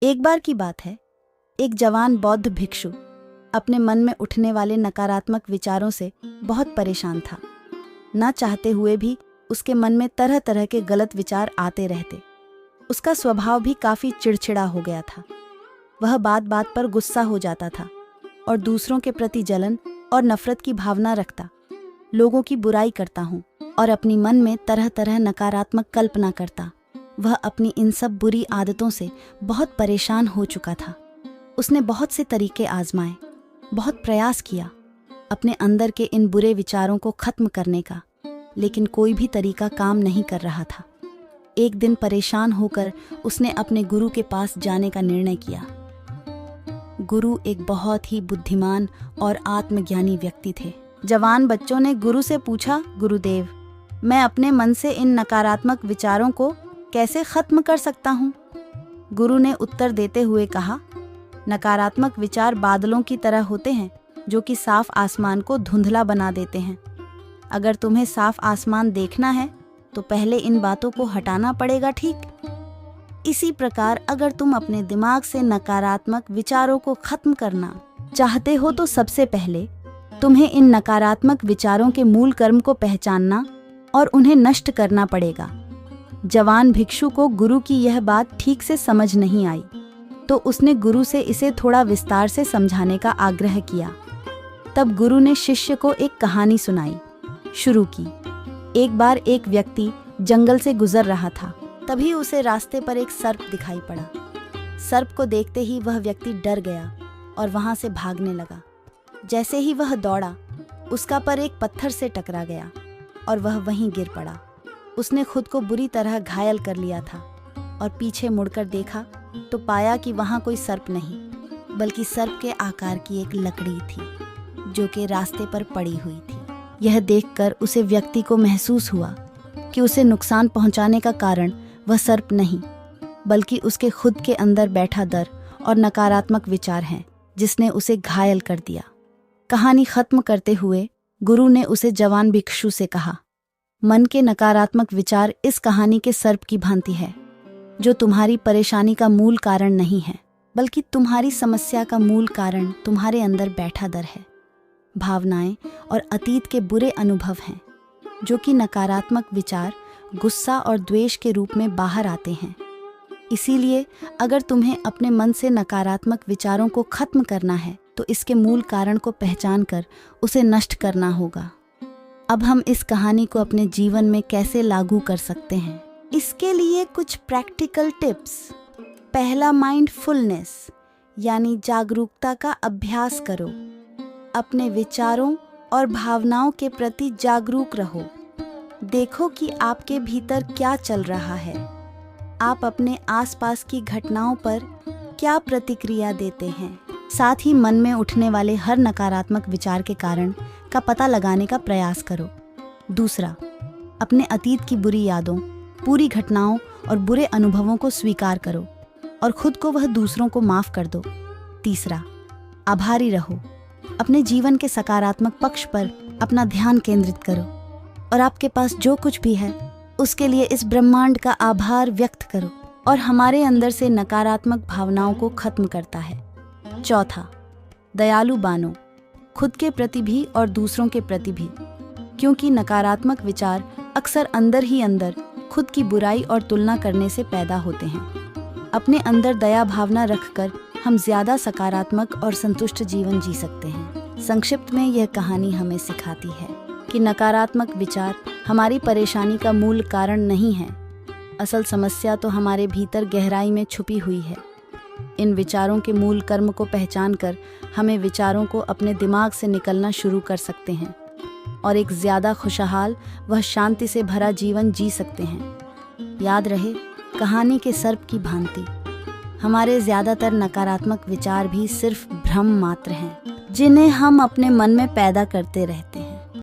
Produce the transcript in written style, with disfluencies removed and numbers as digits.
एक बार की बात है, एक जवान बौद्ध भिक्षु अपने मन में उठने वाले नकारात्मक विचारों से बहुत परेशान था। ना चाहते हुए भी उसके मन में तरह तरह के गलत विचार आते रहते। उसका स्वभाव भी काफी चिड़चिड़ा हो गया था। वह बात बात पर गुस्सा हो जाता था और दूसरों के प्रति जलन और नफरत की भावना रखता। लोगों की बुराई करता हूँ और अपनी मन में तरह तरह नकारात्मक कल्पना करता। वह अपनी इन सब बुरी आदतों से बहुत परेशान हो चुका था। उसने बहुत से तरीके आजमाए, बहुत प्रयास किया अपने अंदर के इन बुरे विचारों को खत्म करने का, लेकिन कोई भी तरीका काम नहीं कर रहा था। एक दिन परेशान होकर उसने अपने गुरु के पास जाने का निर्णय किया। गुरु एक बहुत ही बुद्धिमान और आत्मज्ञानी व्यक्ति थे। जवान बच्चों ने गुरु से पूछा, गुरुदेव, मैं अपने मन से इन नकारात्मक विचारों को कैसे खत्म कर सकता हूँ? गुरु ने उत्तर देते हुए कहा, नकारात्मक विचार बादलों की तरह होते हैं जो कि साफ आसमान को धुंधला बना देते हैं। अगर तुम्हें साफ आसमान देखना है तो पहले इन बातों को हटाना पड़ेगा, ठीक? इसी प्रकार अगर तुम अपने दिमाग से नकारात्मक विचारों को खत्म करना चाहते हो तो सबसे पहले तुम्हें इन नकारात्मक विचारों के मूल कर्म को पहचानना और उन्हें नष्ट करना पड़ेगा। जवान भिक्षु को गुरु की यह बात ठीक से समझ नहीं आई, तो उसने गुरु से इसे थोड़ा विस्तार से समझाने का आग्रह किया। तब गुरु ने शिष्य को एक कहानी सुनाई शुरू की। एक बार एक व्यक्ति जंगल से गुजर रहा था। तभी उसे रास्ते पर एक सर्प दिखाई पड़ा। सर्प को देखते ही वह व्यक्ति डर गया और वहां से भागने लगा। जैसे ही वह दौड़ा, उसका पर एक पत्थर से टकरा गया और वह वहीं गिर पड़ा। उसने खुद को बुरी तरह घायल कर लिया था और पीछे मुड़कर देखा तो पाया कि वहां कोई सर्प नहीं, बल्कि सर्प के आकार की एक लकड़ी थी जो कि रास्ते पर पड़ी हुई थी। यह देखकर उसे व्यक्ति को महसूस हुआ कि उसे नुकसान पहुंचाने का कारण वह सर्प नहीं, बल्कि उसके खुद के अंदर बैठा डर और नकारात्मक विचार हैं जिसने उसे घायल कर दिया। कहानी खत्म करते हुए गुरु ने उसे जवान भिक्षु से कहा, मन के नकारात्मक विचार इस कहानी के सर्प की भांति है जो तुम्हारी परेशानी का मूल कारण नहीं है, बल्कि तुम्हारी समस्या का मूल कारण तुम्हारे अंदर बैठा डर है, भावनाएं और अतीत के बुरे अनुभव हैं जो कि नकारात्मक विचार, गुस्सा और द्वेष के रूप में बाहर आते हैं। इसीलिए अगर तुम्हें अपने मन से नकारात्मक विचारों को खत्म करना है तो इसके मूल कारण को पहचान कर उसे नष्ट करना होगा। अब हम इस कहानी को अपने जीवन में कैसे लागू कर सकते हैं, इसके लिए कुछ प्रैक्टिकल टिप्स। पहला, माइंडफुलनेस यानी जागरूकता का अभ्यास करो। अपने विचारों और भावनाओं के प्रति जागरूक रहो। देखो कि आपके भीतर क्या चल रहा है। आप अपने आसपास की घटनाओं पर क्या प्रतिक्रिया देते हैं। साथ ही मन में उठने वाले हर नकारात्मक विचार के कारण का पता लगाने का प्रयास करो। दूसरा, अपने अतीत की बुरी यादों, पूरी घटनाओं और बुरे अनुभवों को स्वीकार करो और खुद को वह दूसरों को माफ कर दो। तीसरा, आभारी रहो। अपने जीवन के सकारात्मक पक्ष पर अपना ध्यान केंद्रित करो और आपके पास जो कुछ भी है उसके लिए इस ब्रह्मांड का आभार व्यक्त करो और हमारे अंदर से नकारात्मक भावनाओं को खत्म करता है। चौथा, दयालु बनो, खुद के प्रति भी और दूसरों के प्रति भी, क्योंकि नकारात्मक विचार अक्सर अंदर ही अंदर खुद की बुराई और तुलना करने से पैदा होते हैं। अपने अंदर दया भावना रखकर हम ज्यादा सकारात्मक और संतुष्ट जीवन जी सकते हैं। संक्षिप्त में यह कहानी हमें सिखाती है कि नकारात्मक विचार हमारी परेशानी का मूल कारण नहीं है। असल समस्या तो हमारे भीतर गहराई में छुपी हुई है। इन विचारों के मूल कर्म को पहचान कर हमें विचारों को अपने दिमाग से निकलना शुरू कर सकते हैं और एक ज्यादा खुशहाल व शांति से भरा जीवन जी सकते हैं। याद रहे, कहानी के सर्प की भांति हमारे ज्यादातर नकारात्मक विचार भी सिर्फ भ्रम मात्र हैं जिन्हें हम अपने मन में पैदा करते रहते हैं।